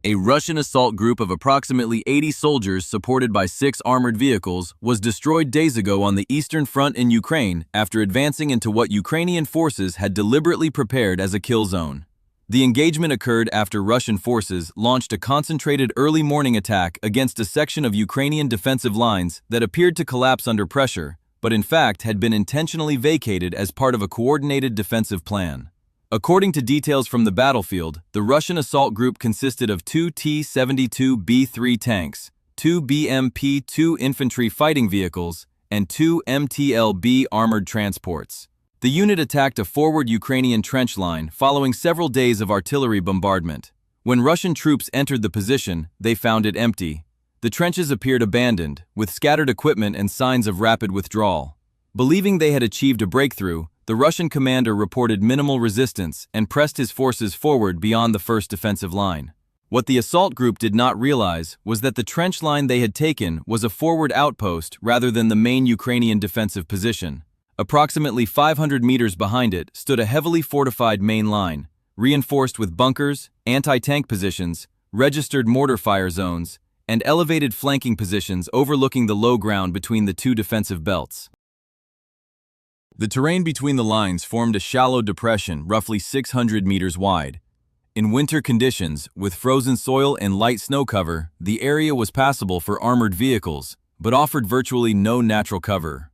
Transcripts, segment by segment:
A Russian assault group of approximately 80 soldiers supported by 6 armored vehicles was destroyed days ago on the Eastern Front in Ukraine after advancing into what Ukrainian forces had deliberately prepared as a kill zone. The engagement occurred after Russian forces launched a concentrated early morning attack against a section of Ukrainian defensive lines that appeared to collapse under pressure, but in fact had been intentionally vacated as part of a coordinated defensive plan. According to details from the battlefield, the Russian assault group consisted of 2 T-72B3 tanks, 2 BMP-2 infantry fighting vehicles, and 2 MTLB armored transports. The unit attacked a forward Ukrainian trench line following several days of artillery bombardment. When Russian troops entered the position, they found it empty. The trenches appeared abandoned, with scattered equipment and signs of rapid withdrawal. Believing they had achieved a breakthrough, the Russian commander reported minimal resistance and pressed his forces forward beyond the first defensive line. What the assault group did not realize was that the trench line they had taken was a forward outpost rather than the main Ukrainian defensive position. Approximately 500 meters behind it stood a heavily fortified main line, reinforced with bunkers, anti-tank positions, registered mortar fire zones, and elevated flanking positions overlooking the low ground between the two defensive belts. The terrain between the lines formed a shallow depression roughly 600 meters wide. In winter conditions, with frozen soil and light snow cover, the area was passable for armored vehicles, but offered virtually no natural cover.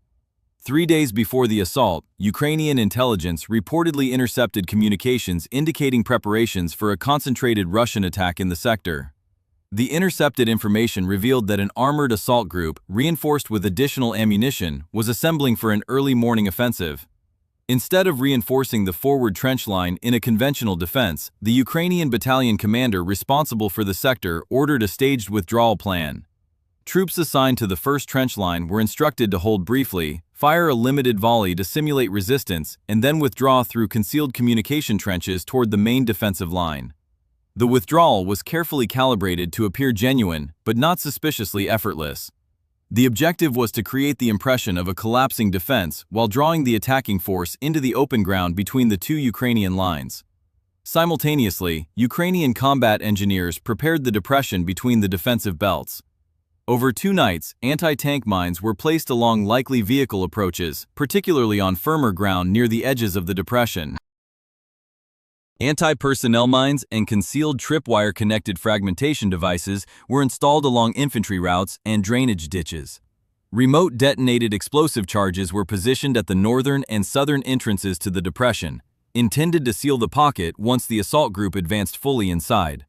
3 days before the assault, Ukrainian intelligence reportedly intercepted communications indicating preparations for a concentrated Russian attack in the sector. The intercepted information revealed that an armored assault group, reinforced with additional ammunition, was assembling for an early morning offensive. Instead of reinforcing the forward trench line in a conventional defense, the Ukrainian battalion commander responsible for the sector ordered a staged withdrawal plan. Troops assigned to the first trench line were instructed to hold briefly, fire a limited volley to simulate resistance, and then withdraw through concealed communication trenches toward the main defensive line. The withdrawal was carefully calibrated to appear genuine, but not suspiciously effortless. The objective was to create the impression of a collapsing defense while drawing the attacking force into the open ground between the two Ukrainian lines. Simultaneously, Ukrainian combat engineers prepared the depression between the defensive belts. Over 2 nights, anti-tank mines were placed along likely vehicle approaches, particularly on firmer ground near the edges of the depression. Anti-personnel mines and concealed tripwire-connected fragmentation devices were installed along infantry routes and drainage ditches. Remote detonated explosive charges were positioned at the northern and southern entrances to the depression, intended to seal the pocket once the assault group advanced fully inside.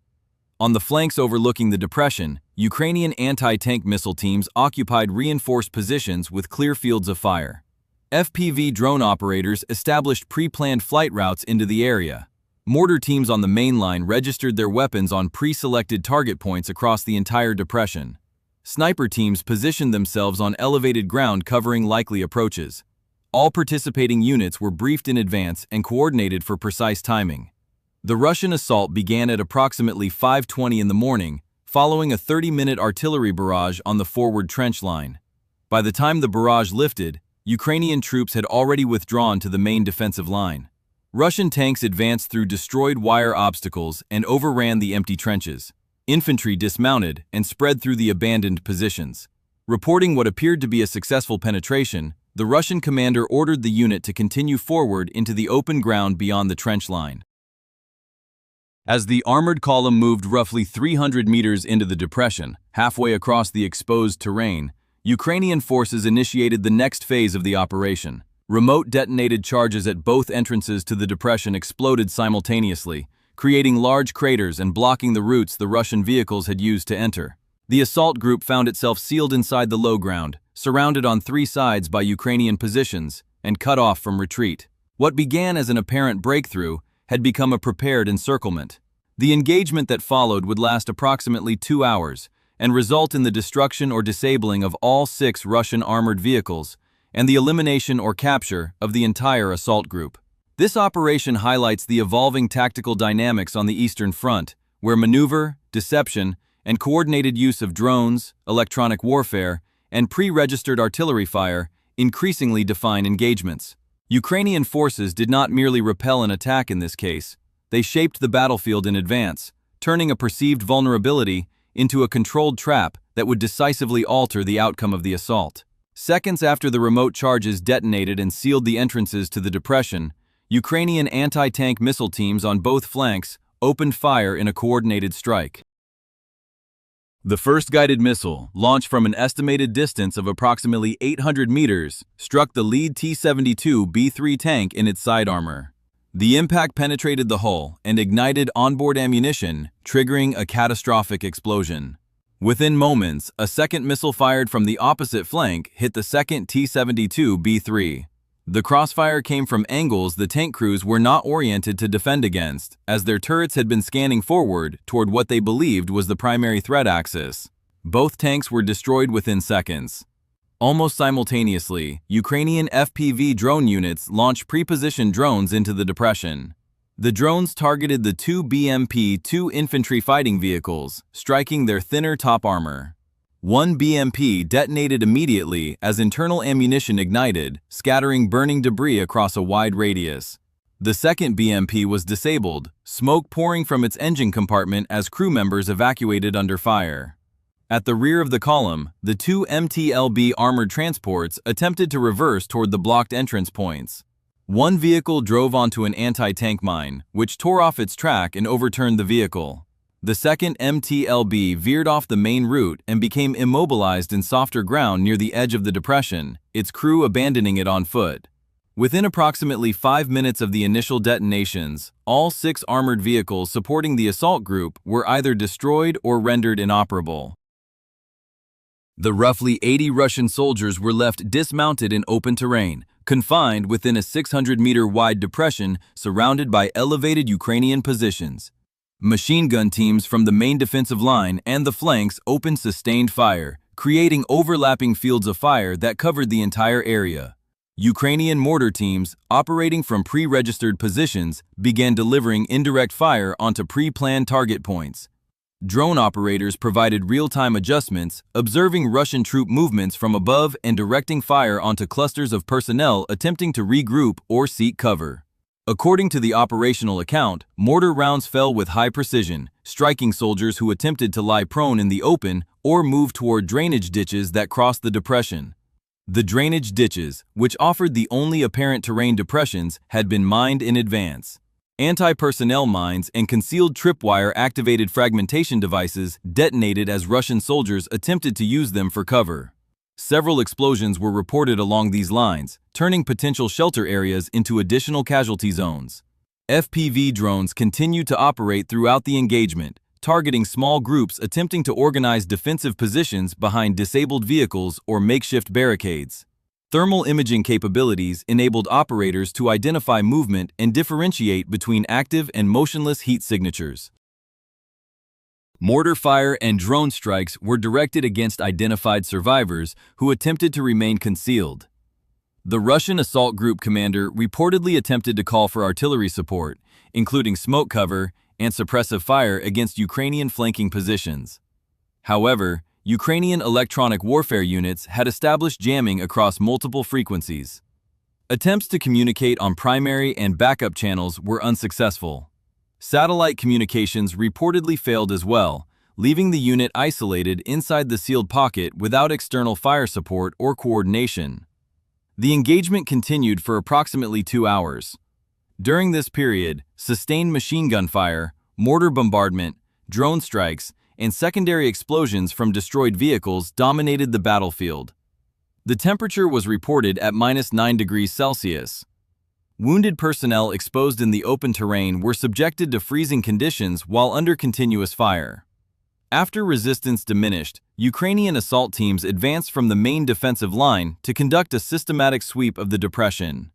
On the flanks overlooking the depression, Ukrainian anti-tank missile teams occupied reinforced positions with clear fields of fire. FPV drone operators established pre-planned flight routes into the area. Mortar teams on the main line registered their weapons on pre-selected target points across the entire depression. Sniper teams positioned themselves on elevated ground covering likely approaches. All participating units were briefed in advance and coordinated for precise timing. The Russian assault began at approximately 5:20 in the morning, following a 30-minute artillery barrage on the forward trench line. By the time the barrage lifted, Ukrainian troops had already withdrawn to the main defensive line. Russian tanks advanced through destroyed wire obstacles and overran the empty trenches. Infantry dismounted and spread through the abandoned positions. Reporting what appeared to be a successful penetration, the Russian commander ordered the unit to continue forward into the open ground beyond the trench line. As the armored column moved roughly 300 meters into the depression, halfway across the exposed terrain, Ukrainian forces initiated the next phase of the operation. Remote detonated charges at both entrances to the depression exploded simultaneously, creating large craters and blocking the routes the Russian vehicles had used to enter. The assault group found itself sealed inside the low ground, surrounded on 3 sides by Ukrainian positions, and cut off from retreat. What began as an apparent breakthrough had become a prepared encirclement. The engagement that followed would last approximately 2 hours and result in the destruction or disabling of all 6 Russian armored vehicles and the elimination or capture of the entire assault group. This operation highlights the evolving tactical dynamics on the Eastern Front, where maneuver, deception, and coordinated use of drones, electronic warfare, and pre-registered artillery fire increasingly define engagements. Ukrainian forces did not merely repel an attack in this case. They shaped the battlefield in advance, turning a perceived vulnerability into a controlled trap that would decisively alter the outcome of the assault. Seconds after the remote charges detonated and sealed the entrances to the depression, Ukrainian anti-tank missile teams on both flanks opened fire in a coordinated strike. The first guided missile, launched from an estimated distance of approximately 800 meters, struck the lead T-72B3 tank in its side armor. The impact penetrated the hull and ignited onboard ammunition, triggering a catastrophic explosion. Within moments, a second missile fired from the opposite flank hit the second T-72B3. The crossfire came from angles the tank crews were not oriented to defend against, as their turrets had been scanning forward toward what they believed was the primary threat axis. Both tanks were destroyed within seconds. Almost simultaneously, Ukrainian FPV drone units launched pre-positioned drones into the depression. The drones targeted the two BMP-2 infantry fighting vehicles, striking their thinner top armor. One BMP detonated immediately as internal ammunition ignited, scattering burning debris across a wide radius. The second BMP was disabled, smoke pouring from its engine compartment as crew members evacuated under fire. At the rear of the column, the two MTLB armored transports attempted to reverse toward the blocked entrance points. One vehicle drove onto an anti-tank mine, which tore off its track and overturned the vehicle. The second MTLB veered off the main route and became immobilized in softer ground near the edge of the depression, its crew abandoning it on foot. Within approximately 5 minutes of the initial detonations, all 6 armored vehicles supporting the assault group were either destroyed or rendered inoperable. The roughly 80 Russian soldiers were left dismounted in open terrain, confined within a 600-meter-wide depression surrounded by elevated Ukrainian positions. Machine gun teams from the main defensive line and the flanks opened sustained fire, creating overlapping fields of fire that covered the entire area. Ukrainian mortar teams, operating from pre-registered positions, began delivering indirect fire onto pre-planned target points. Drone operators provided real-time adjustments, observing Russian troop movements from above and directing fire onto clusters of personnel attempting to regroup or seek cover. According to the operational account, mortar rounds fell with high precision, striking soldiers who attempted to lie prone in the open or move toward drainage ditches that crossed the depression. The drainage ditches, which offered the only apparent terrain depressions, had been mined in advance. Anti-personnel mines and concealed tripwire-activated fragmentation devices detonated as Russian soldiers attempted to use them for cover. Several explosions were reported along these lines, turning potential shelter areas into additional casualty zones. FPV drones continued to operate throughout the engagement, targeting small groups attempting to organize defensive positions behind disabled vehicles or makeshift barricades. Thermal imaging capabilities enabled operators to identify movement and differentiate between active and motionless heat signatures. Mortar fire and drone strikes were directed against identified survivors who attempted to remain concealed. The Russian assault group commander reportedly attempted to call for artillery support, including smoke cover and suppressive fire against Ukrainian flanking positions. However, Ukrainian electronic warfare units had established jamming across multiple frequencies. Attempts to communicate on primary and backup channels were unsuccessful. Satellite communications reportedly failed as well, leaving the unit isolated inside the sealed pocket without external fire support or coordination. The engagement continued for approximately 2 hours. During this period, sustained machine gun fire, mortar bombardment, drone strikes, and secondary explosions from destroyed vehicles dominated the battlefield. The temperature was reported at -9 degrees Celsius. Wounded personnel exposed in the open terrain were subjected to freezing conditions while under continuous fire. After resistance diminished, Ukrainian assault teams advanced from the main defensive line to conduct a systematic sweep of the depression.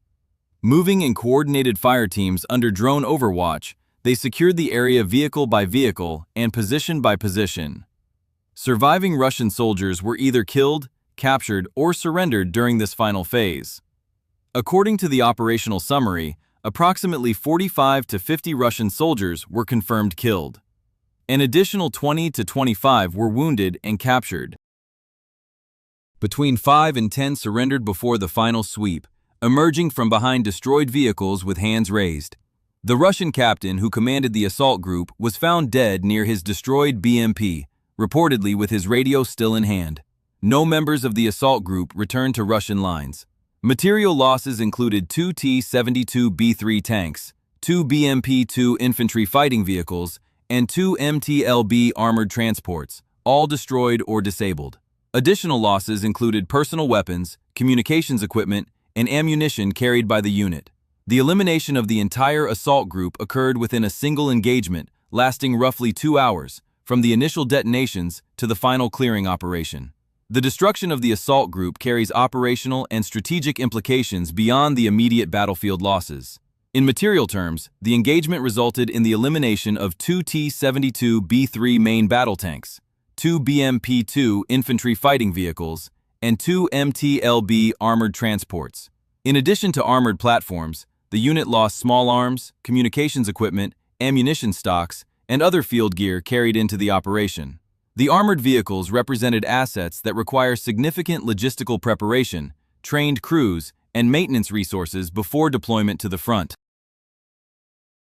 Moving in coordinated fire teams under drone overwatch, they secured the area vehicle by vehicle and position by position. Surviving Russian soldiers were either killed, captured, or surrendered during this final phase. According to the operational summary, approximately 45 to 50 Russian soldiers were confirmed killed. An additional 20 to 25 were wounded and captured. Between 5 and 10 surrendered before the final sweep, emerging from behind destroyed vehicles with hands raised. The Russian captain who commanded the assault group was found dead near his destroyed BMP, reportedly with his radio still in hand. No members of the assault group returned to Russian lines. Material losses included 2 T-72B3 tanks, 2 BMP-2 infantry fighting vehicles, and 2 MTLB armored transports, all destroyed or disabled. Additional losses included personal weapons, communications equipment, and ammunition carried by the unit. The elimination of the entire assault group occurred within a single engagement, lasting roughly 2 hours, from the initial detonations to the final clearing operation. The destruction of the assault group carries operational and strategic implications beyond the immediate battlefield losses. In material terms, the engagement resulted in the elimination of 2 T-72B3 main battle tanks, 2 BMP-2 infantry fighting vehicles, and 2 MTLB armored transports. In addition to armored platforms, the unit lost small arms, communications equipment, ammunition stocks, and other field gear carried into the operation. The armored vehicles represented assets that require significant logistical preparation, trained crews, and maintenance resources before deployment to the front.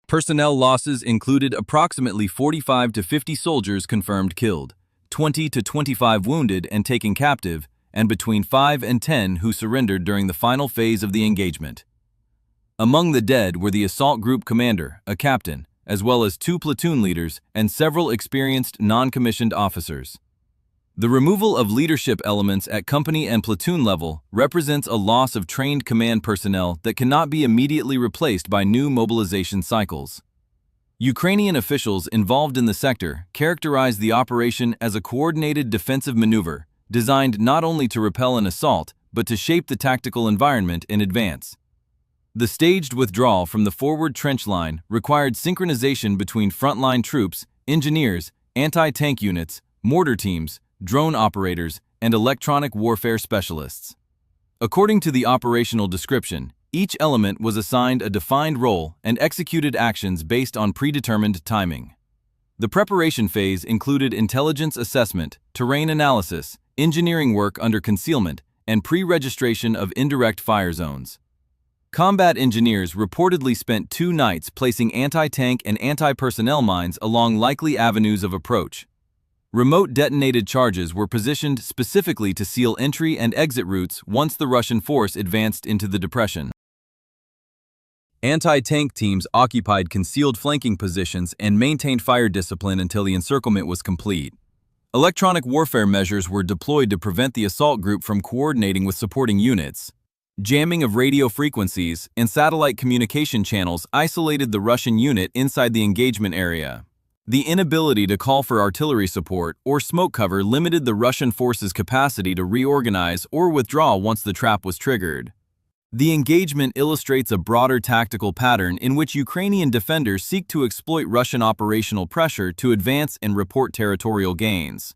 Personnel losses included approximately 45 to 50 soldiers confirmed killed, 20 to 25 wounded and taken captive, and between 5 and 10 who surrendered during the final phase of the engagement. Among the dead were the assault group commander, a captain, as well as 2 platoon leaders and several experienced non-commissioned officers. The removal of leadership elements at company and platoon level represents a loss of trained command personnel that cannot be immediately replaced by new mobilization cycles. Ukrainian officials involved in the sector characterized the operation as a coordinated defensive maneuver designed not only to repel an assault, but to shape the tactical environment in advance. The staged withdrawal from the forward trench line required synchronization between frontline troops, engineers, anti-tank units, mortar teams, drone operators, and electronic warfare specialists. According to the operational description, each element was assigned a defined role and executed actions based on predetermined timing. The preparation phase included intelligence assessment, terrain analysis, engineering work under concealment, and pre-registration of indirect fire zones. Combat engineers reportedly spent 2 nights placing anti-tank and anti-personnel mines along likely avenues of approach. Remote detonated charges were positioned specifically to seal entry and exit routes once the Russian force advanced into the depression. Anti-tank teams occupied concealed flanking positions and maintained fire discipline until the encirclement was complete. Electronic warfare measures were deployed to prevent the assault group from coordinating with supporting units. Jamming of radio frequencies and satellite communication channels isolated the Russian unit inside the engagement area. The inability to call for artillery support or smoke cover limited the Russian forces' capacity to reorganize or withdraw once the trap was triggered. The engagement illustrates a broader tactical pattern in which Ukrainian defenders seek to exploit Russian operational pressure to advance and report territorial gains.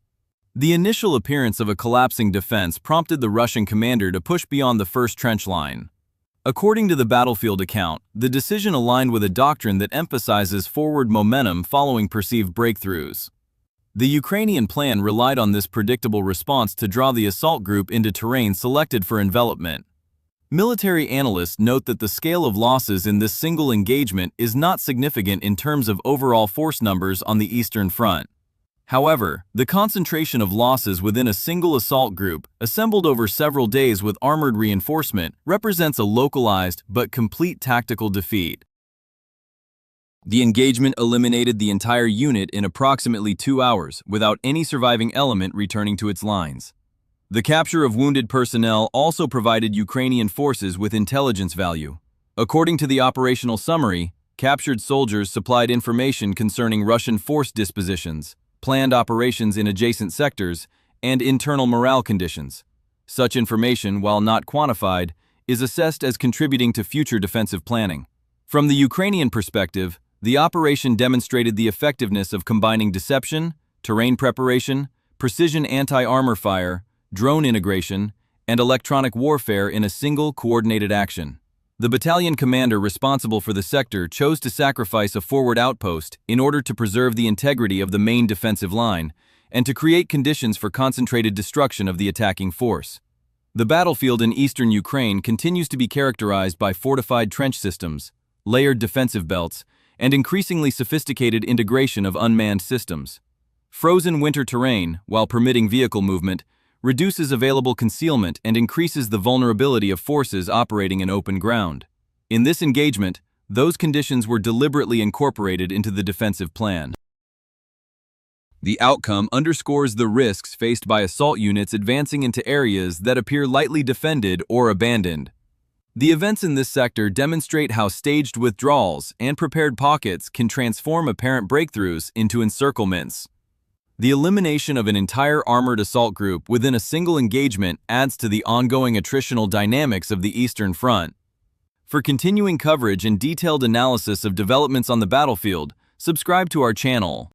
The initial appearance of a collapsing defense prompted the Russian commander to push beyond the first trench line. According to the battlefield account, the decision aligned with a doctrine that emphasizes forward momentum following perceived breakthroughs. The Ukrainian plan relied on this predictable response to draw the assault group into terrain selected for envelopment. Military analysts note that the scale of losses in this single engagement is not significant in terms of overall force numbers on the Eastern Front. However, the concentration of losses within a single assault group, assembled over several days with armored reinforcement, represents a localized but complete tactical defeat. The engagement eliminated the entire unit in approximately 2 hours, without any surviving element returning to its lines. The capture of wounded personnel also provided Ukrainian forces with intelligence value. According to the operational summary, captured soldiers supplied information concerning Russian force dispositions, planned operations in adjacent sectors, and internal morale conditions. Such information, while not quantified, is assessed as contributing to future defensive planning. From the Ukrainian perspective, the operation demonstrated the effectiveness of combining deception, terrain preparation, precision anti-armor fire, drone integration, and electronic warfare in a single coordinated action. The battalion commander responsible for the sector chose to sacrifice a forward outpost in order to preserve the integrity of the main defensive line and to create conditions for concentrated destruction of the attacking force. The battlefield in eastern Ukraine continues to be characterized by fortified trench systems, layered defensive belts, and increasingly sophisticated integration of unmanned systems. Frozen winter terrain, while permitting vehicle movement, reduces available concealment and increases the vulnerability of forces operating in open ground. In this engagement, those conditions were deliberately incorporated into the defensive plan. The outcome underscores the risks faced by assault units advancing into areas that appear lightly defended or abandoned. The events in this sector demonstrate how staged withdrawals and prepared pockets can transform apparent breakthroughs into encirclements. The elimination of an entire armored assault group within a single engagement adds to the ongoing attritional dynamics of the Eastern Front. For continuing coverage and detailed analysis of developments on the battlefield, subscribe to our channel.